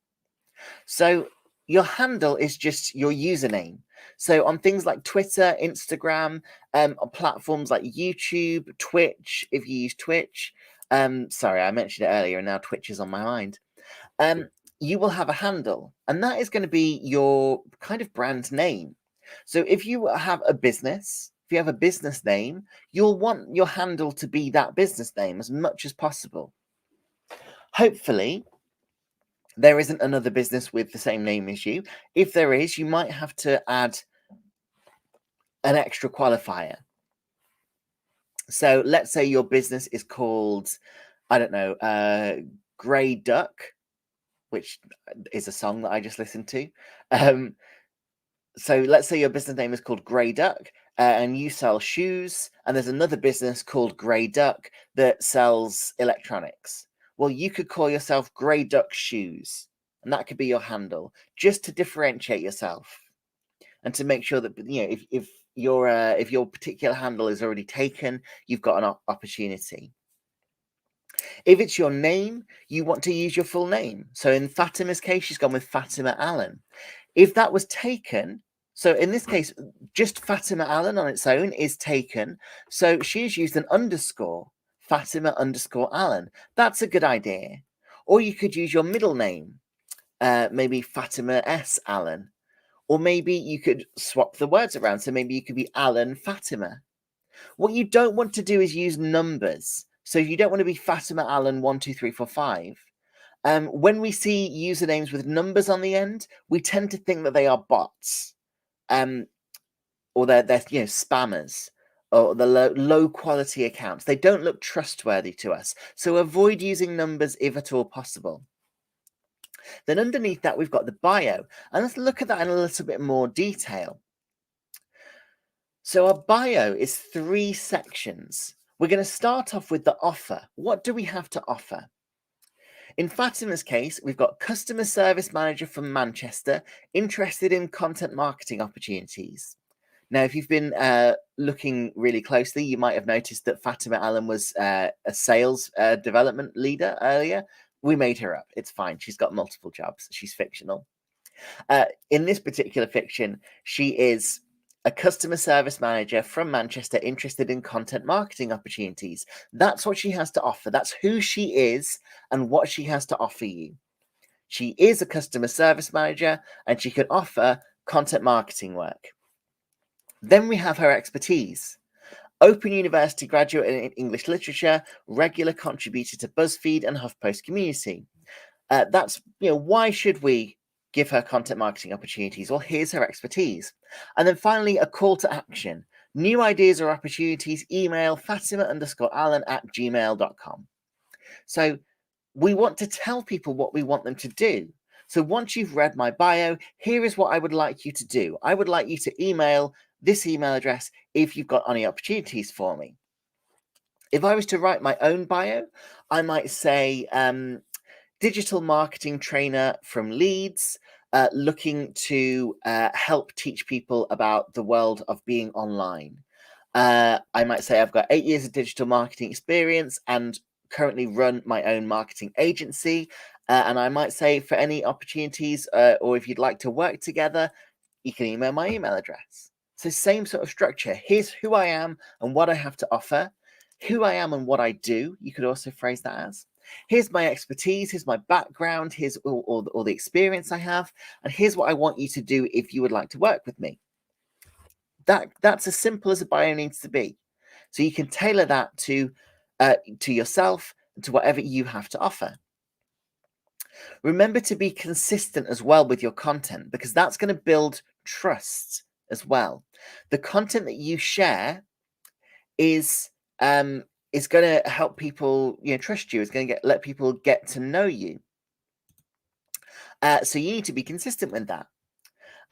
A: So your handle is just your username. So on things like Twitter, Instagram, on platforms like YouTube, Twitch, if you use Twitch, sorry, I mentioned it earlier and now Twitch is on my mind. You will have a handle, and that is going to be your kind of brand name. So if you have a business, if you have a business name, you'll want your handle to be that business name as much as possible. Hopefully, there isn't another business with the same name as you. If there is, you might have to add an extra qualifier. So let's say your business is called, I don't know, Grey Duck, which is a song that I just listened to. So let's say your business name is called Grey Duck, and you sell shoes, and there's another business called Grey Duck that sells electronics. Well, you could call yourself Grey Duck Shoes, and that could be your handle, just to differentiate yourself and to make sure that if your particular handle is already taken, you've got an opportunity. If it's your name, you want to use your full name. So in Fatima's case, she's gone with Fatima Allen. If that was taken, so in this case, just Fatima Allen on its own is taken. So she's used an underscore, Fatima underscore Allen. That's a good idea. Or you could use your middle name, maybe Fatima S. Allen. Or maybe you could swap the words around. So maybe you could be Allen Fatima. What you don't want to do is use numbers. So you don't want to be Fatima Allen 1, 2, 3, 4, 5. When we see usernames with numbers on the end, we tend to think that they are bots, or they're spammers, or the low quality accounts. They don't look trustworthy to us. So avoid using numbers if at all possible. Then underneath that, we've got the bio, and let's look at that in a little bit more detail. So our bio is 3 sections. We're going to start off with the offer. What do we have to offer? In Fatima's case, we've got customer service manager from Manchester, interested in content marketing opportunities. Now, if you've been looking really closely, you might have noticed that Fatima Allen was a sales development leader earlier. We made her up. It's fine. She's got multiple jobs. She's fictional. In this particular fiction, she is a customer service manager from Manchester interested in content marketing opportunities. That's what she has to offer. That's who she is and what she has to offer you. She is a customer service manager and she can offer content marketing work. Then we have her expertise. Open University graduate in English literature, regular contributor to BuzzFeed and HuffPost community. That's, why should we give her content marketing opportunities? Well, here's her expertise. And then finally, a call to action. New ideas or opportunities, email fatima_allen@gmail.com. So we want to tell people what we want them to do. So once you've read my bio, here is what I would like you to do. I would like you to email this email address if you've got any opportunities for me. If I was to write my own bio, I might say, digital marketing trainer from Leeds, looking to help teach people about the world of being online. I might say I've got 8 years of digital marketing experience and currently run my own marketing agency, and I might say for any opportunities or if you'd like to work together, you can email my email address. So same sort of structure. Here's who I am and what I have to offer. Who I am and what I do, you could also phrase that as. Here's my expertise, here's my background, here's all the experience I have, and here's what I want you to do if you would like to work with me. That's as simple as a bio needs to be. So you can tailor that to yourself, to whatever you have to offer. Remember to be consistent as well with your content, because that's going to build trust as well. The content that you share is going to help people, trust you. It's going to let people get to know you. So you need to be consistent with that.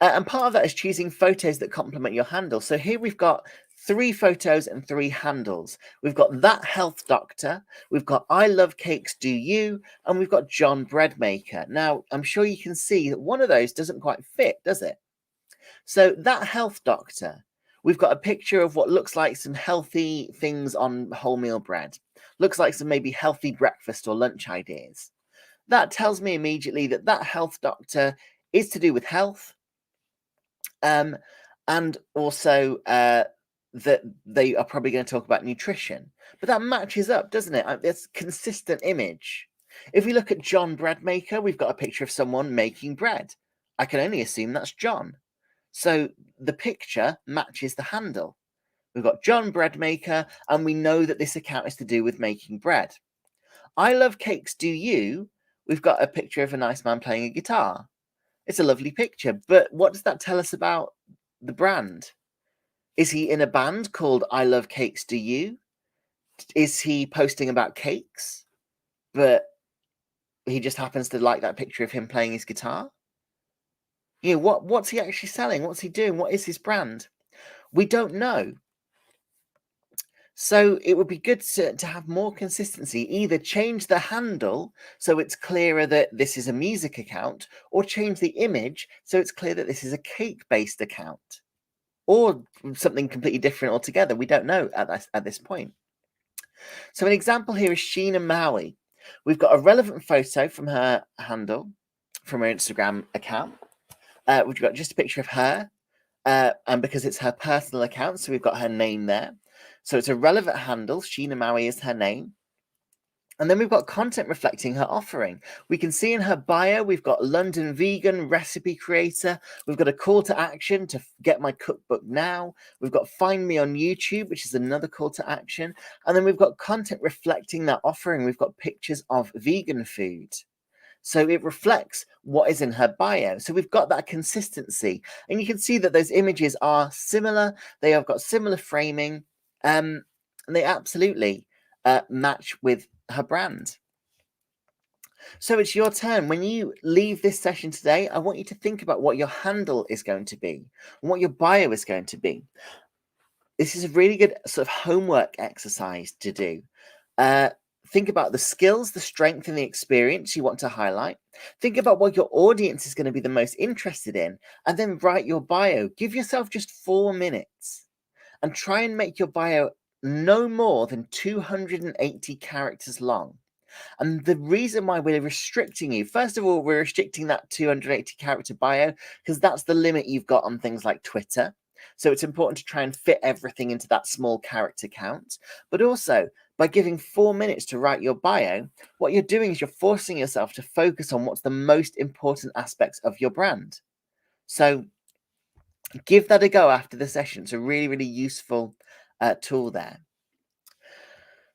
A: And part of that is choosing photos that complement your handle. So here we've got 3 photos and 3 handles. We've got That Health Doctor, we've got I Love Cakes Do You, and we've got John Breadmaker. Now, I'm sure you can see that one of those doesn't quite fit, does it? So That Health Doctor, we've got a picture of what looks like some healthy things on wholemeal bread. Looks like some maybe healthy breakfast or lunch ideas. That tells me immediately that That Health Doctor is to do with health. And also that they are probably going to talk about nutrition. But that matches up, doesn't it? It's a consistent image. If we look at John Breadmaker, we've got a picture of someone making bread. I can only assume that's John. So the picture matches the handle. We've got John Breadmaker, and we know that this account is to do with making bread. I Love Cakes Do You, we've got a picture of a nice man playing a guitar. It's a lovely picture, but what does that tell us about the brand? Is he in a band called I Love Cakes Do You? Is he posting about cakes, but he just happens to like that picture of him playing his guitar? What's he actually selling? What's he doing? What is his brand? We don't know. So it would be good to have more consistency. Either change the handle so it's clearer that this is a music account, or change the image so it's clear that this is a cake-based account, or something completely different altogether. We don't know at this point. So an example here is Sheena Maui. We've got a relevant photo from her handle, from her Instagram account. We've got just a picture of her, and because it's her personal account, so we've got her name there. So it's a relevant handle. Sheena Maui is her name. And then we've got content reflecting her offering. We can see in her bio, we've got London vegan recipe creator. We've got a call to action to get my cookbook now. We've got find me on YouTube, which is another call to action. And then we've got content reflecting that offering. We've got pictures of vegan food. So it reflects what is in her bio. So we've got that consistency. And you can see that those images are similar. They have got similar framing. And they absolutely match with her brand. So it's your turn. When you leave this session today, I want you to think about what your handle is going to be and what your bio is going to be. This is a really good sort of homework exercise to do. Think about the skills, the strength, and the experience you want to highlight. Think about what your audience is going to be the most interested in, and then write your bio. Give yourself just 4 minutes and try and make your bio no more than 280 characters long. And the reason why we're restricting you, first of all, we're restricting that 280 character bio because that's the limit you've got on things like Twitter. So it's important to try and fit everything into that small character count. But also, by giving 4 minutes to write your bio, what you're doing is you're forcing yourself to focus on what's the most important aspects of your brand. So give that a go after the session. It's a really, really useful tool there.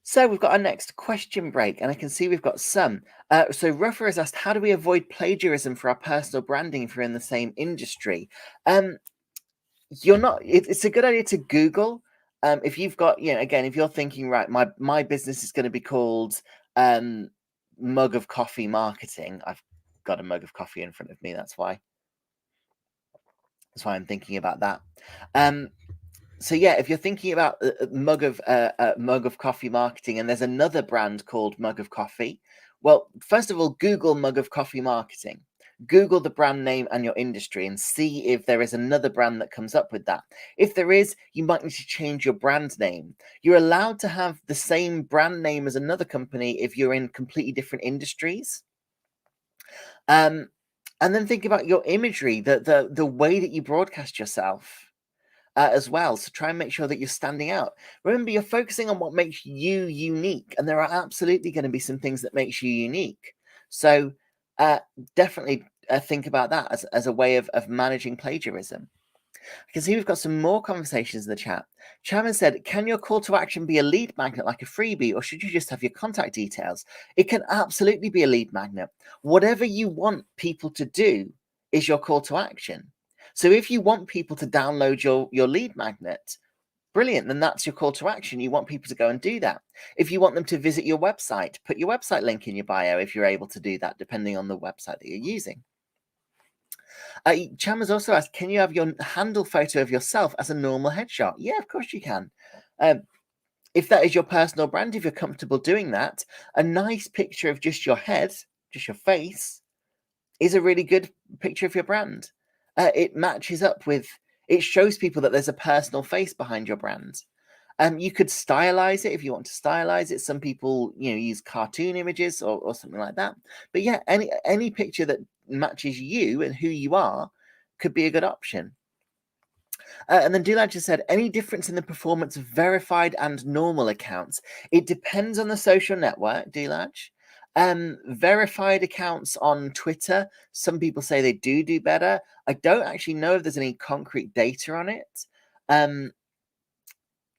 A: So we've got our next question break, and I can see we've got some. So Ruffer has asked, how do we avoid plagiarism for our personal branding if we're in the same industry? It's a good idea to Google. If you've got, again, if you're thinking, right, my business is going to be called Mug of Coffee Marketing. I've got a mug of coffee in front of me. That's why I'm thinking about that. So yeah, if you're thinking about Mug of Coffee Marketing, and there's another brand called Mug of Coffee, well, first of all, Google Mug of Coffee Marketing. Google the brand name and your industry and see if there is another brand that comes up with that. If there is, you might need to change your brand name. You're allowed to have the same brand name as another company if you're in completely different industries. And then think about your imagery, the way that you broadcast yourself. As well. So try and make sure that you're standing out. Remember, you're focusing on what makes you unique, and there are absolutely going to be some things that makes you unique. So definitely think about that as a way of managing plagiarism. I can see we've got some more conversations in the chat. Chairman said, can your call to action be a lead magnet like a freebie, or should you just have your contact details? It can absolutely be a lead magnet. Whatever you want people to do is your call to action. So if you want people to download your lead magnet, brilliant, then that's your call to action. You want people to go and do that. If you want them to visit your website, put your website link in your bio if you're able to do that, depending on the website that you're using. Cham has also asked, can you have your handle photo of yourself as a normal headshot? Yeah, of course you can. If that is your personal brand, if you're comfortable doing that, a nice picture of just your head, just your face, is a really good picture of your brand. It matches up with, it shows people that there's a personal face behind your brand. You could stylize it if you want to stylize it. Some people, use cartoon images or something like that. But yeah, any picture that matches you and who you are could be a good option. And then Dulaj just said, any difference in the performance of verified and normal accounts? It depends on the social network, Dulaj. Verified accounts on Twitter, some people say they do better. I don't actually know if there's any concrete data on it.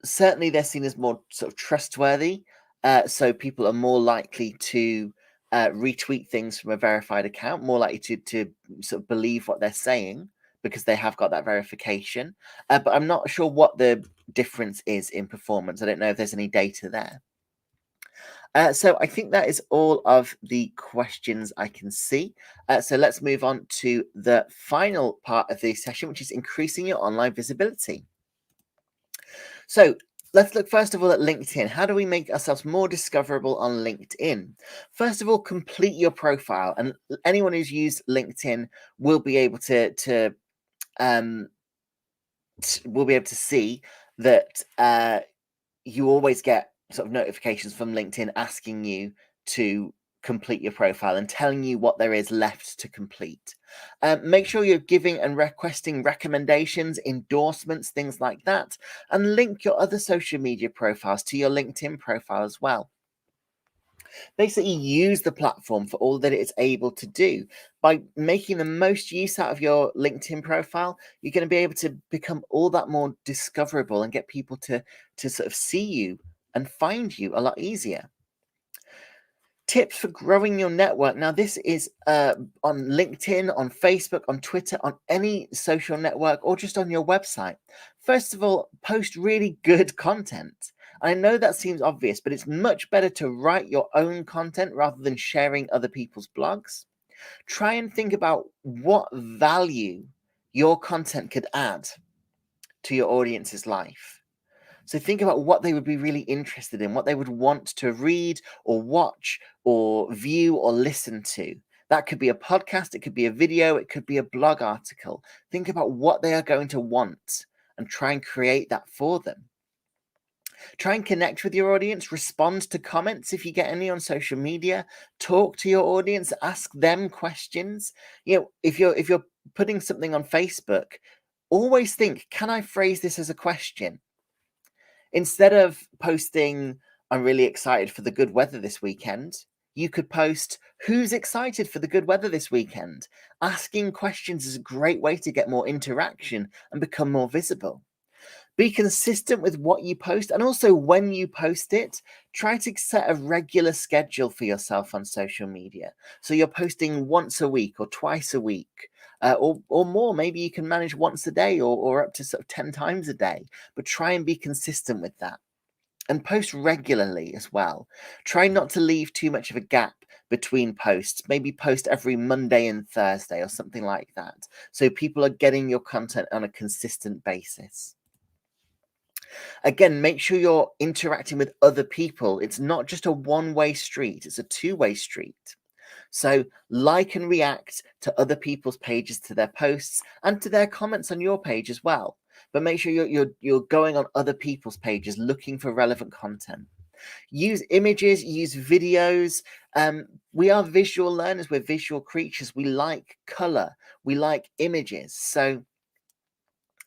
A: Certainly they're seen as more sort of trustworthy. So people are more likely to retweet things from a verified account, more likely to sort of believe what they're saying because they have got that verification. But I'm not sure what the difference is in performance. I don't know if there's any data there. So I think that is all of the questions I can see. So let's move on to the final part of the session, which is increasing your online visibility. So let's look first of all at LinkedIn. How do we make ourselves more discoverable on LinkedIn? First of all, complete your profile, and anyone who's used LinkedIn will be able to see that you always get sort of notifications from LinkedIn asking you to complete your profile and telling you what there is left to complete. Make sure you're giving and requesting recommendations, endorsements, things like that, and link your other social media profiles to your LinkedIn profile as well. Basically, use the platform for all that it's able to do. By making the most use out of your LinkedIn profile, you're going to be able to become all that more discoverable and get people to sort of see you and find you a lot easier. Tips for growing your network. Now, this is on LinkedIn, on Facebook, on Twitter, on any social network, or just on your website. First of all, post really good content. I know that seems obvious, but it's much better to write your own content rather than sharing other people's blogs. Try and think about what value your content could add to your audience's life. So think about what they would be really interested in, what they would want to read or watch or view or listen to. That could be a podcast, it could be a video, it could be a blog article. Think about what they are going to want and try and create that for them. Try and connect with your audience, respond to comments if you get any on social media, talk to your audience, ask them questions. If you're putting something on Facebook, always think, can I phrase this as a question? Instead of posting, I'm really excited for the good weather this weekend, you could post, who's excited for the good weather this weekend? Asking questions is a great way to get more interaction and become more visible. Be consistent with what you post, and also when you post it, try to set a regular schedule for yourself on social media. So you're posting once a week or twice a week, or more. Maybe you can manage once a day or up to sort of 10 times a day, but try and be consistent with that. And post regularly as well. Try not to leave too much of a gap between posts. Maybe post every Monday and Thursday or something like that. So people are getting your content on a consistent basis. Again, make sure you're interacting with other people. It's not just a one-way street, it's a two-way street. So like and react to other people's pages, to their posts, and to their comments on your page as well. But make sure you're going on other people's pages looking for relevant content. Use images, use videos. We are visual learners, we're visual creatures. We like color, we like images. So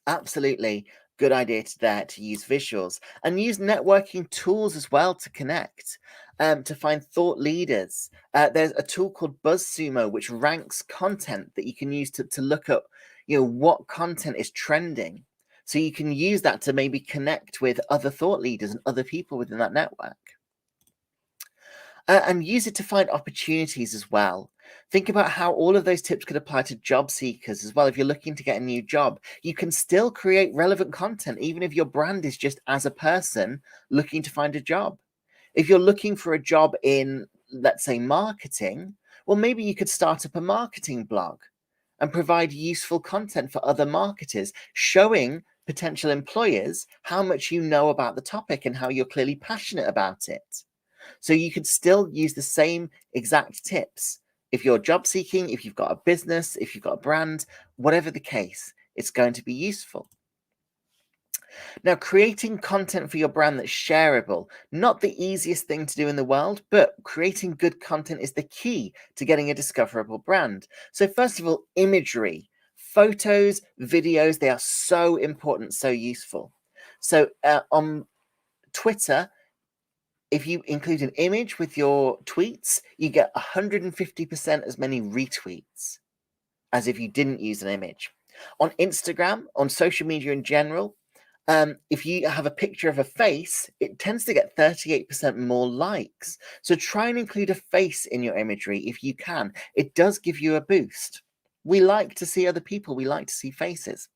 A: absolutely good idea to use visuals, and use networking tools as well to connect, to find thought leaders. There's a tool called BuzzSumo which ranks content that you can use to look at, what content is trending. So you can use that to maybe connect with other thought leaders and other people within that network. And use it to find opportunities as well. Think about how all of those tips could apply to job seekers as well. If you're looking to get a new job, you can still create relevant content, even if your brand is just as a person looking to find a job. If you're looking for a job in, let's say, marketing, well, maybe you could start up a marketing blog and provide useful content for other marketers, showing potential employers how much you know about the topic and how you're clearly passionate about it. So you could still use the same exact tips. If you're job seeking, if you've got a business, if you've got a brand, whatever the case, it's going to be useful. Now, creating content for your brand that's shareable, not the easiest thing to do in the world, but creating good content is the key to getting a discoverable brand. So first of all, imagery, photos, videos, they are so important, so useful. So on Twitter, if you include an image with your tweets, you get 150% as many retweets as if you didn't use an image. On Instagram, on social media in general, if you have a picture of a face, it tends to get 38% more likes. So try and include a face in your imagery if you can. It does give you a boost. We like to see other people, we like to see faces.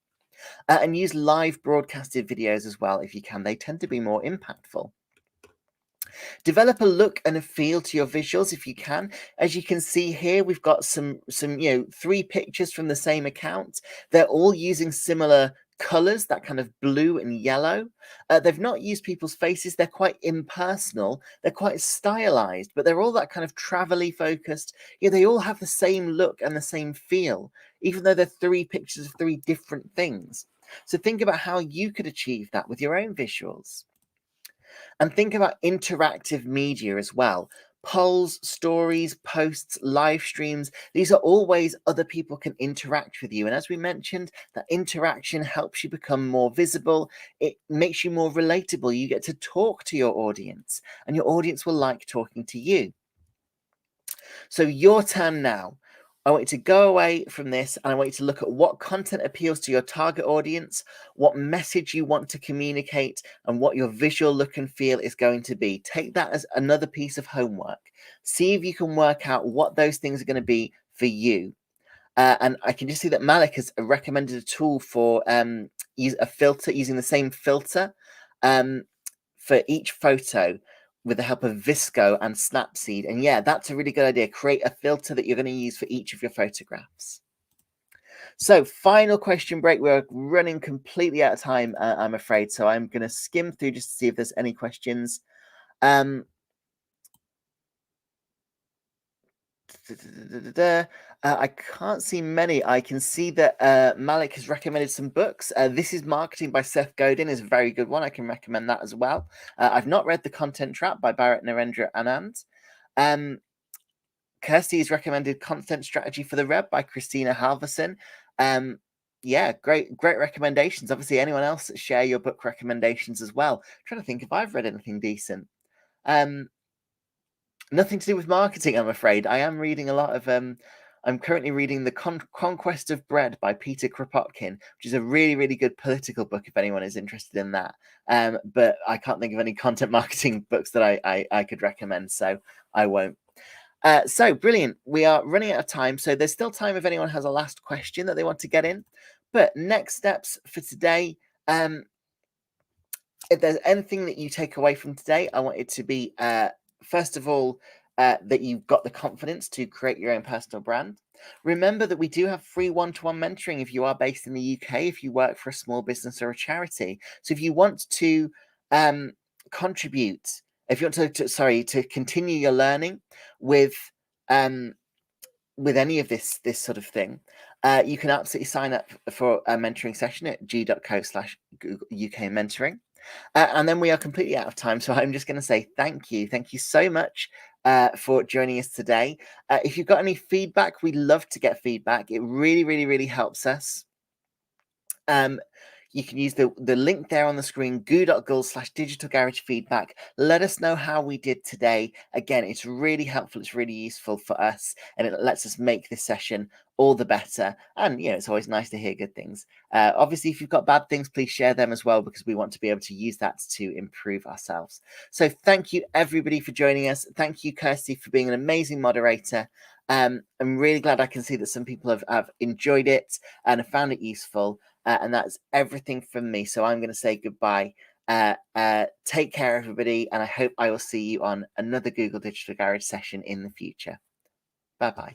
A: And use live broadcasted videos as well if you can. They tend to be more impactful. Develop a look and a feel to your visuals if you can. As you can see here, we've got some 3 pictures from the same account. They're all using similar colors, that kind of blue and yellow. They've not used people's faces. They're quite impersonal. They're quite stylized, but they're all that kind of travel-y focused. They all have the same look and the same feel, even though they're 3 pictures of 3 different things. So think about how you could achieve that with your own visuals. And think about interactive media as well. Polls, stories, posts, live streams. These are all ways other people can interact with you. And as we mentioned, that interaction helps you become more visible. It makes you more relatable. You get to talk to your audience, and your audience will like talking to you. So your turn now. I want you to go away from this and I want you to look at what content appeals to your target audience, what message you want to communicate, and what your visual look and feel is going to be. Take that as another piece of homework. See if you can work out what those things are going to be for you. And I can just see that Malik has recommended a tool for use a filter, using the same filter for each photo, with the help of Visco and Snapseed. And yeah, that's a really good idea. Create a filter that you're going to use for each of your photographs. So final question break. We're running completely out of time, I'm afraid. So I'm going to skim through just to see if there's any questions. I can't see many. I can see that Malik has recommended some books. This is Marketing by Seth Godin is a very good one. I can recommend that as well. I've not read The Content Trap by Bharat Narendra Anand. Kirsty has recommended Content Strategy for the Web by Christina Halverson. Yeah, great recommendations. Obviously, anyone else share your book recommendations as well. I'm trying to think if I've read anything decent. Nothing to do with marketing, I'm afraid. I am reading a lot of I'm currently reading The Conquest of Bread by Peter Kropotkin, which is a really, really good political book if anyone is interested in that. But I can't think of any content marketing books that I could recommend, so I won't. So brilliant. We are running out of time, so there's still time if anyone has a last question that they want to get in. But next steps for today, if there's anything that you take away from today, I want it to be first of all, that you've got the confidence to create your own personal brand. Remember that we do have free one-to-one mentoring if you are based in the UK, if you work for a small business or a charity. So if you want to contribute, if you want to continue your learning with with any of this sort of thing, you can absolutely sign up for a mentoring session at g.co/UK mentoring. And then we are completely out of time. So I'm just going to say thank you. Thank you so much for joining us today. If you've got any feedback, we love to get feedback. It really, really, really helps us. You can use the link there on the screen, goo.gul/digital garage feedback. Let us know how we did today. Again, it's really helpful. It's really useful for us, and it lets us make this session all the better. And, it's always nice to hear good things. Obviously, if you've got bad things, please share them as well, because we want to be able to use that to improve ourselves. So thank you, everybody, for joining us. Thank you, Kirsty, for being an amazing moderator. I'm really glad I can see that some people have enjoyed it and have found it useful. And that's everything from me. So I'm going to say goodbye. Take care, everybody. And I hope I will see you on another Google Digital Garage session in the future. Bye-bye.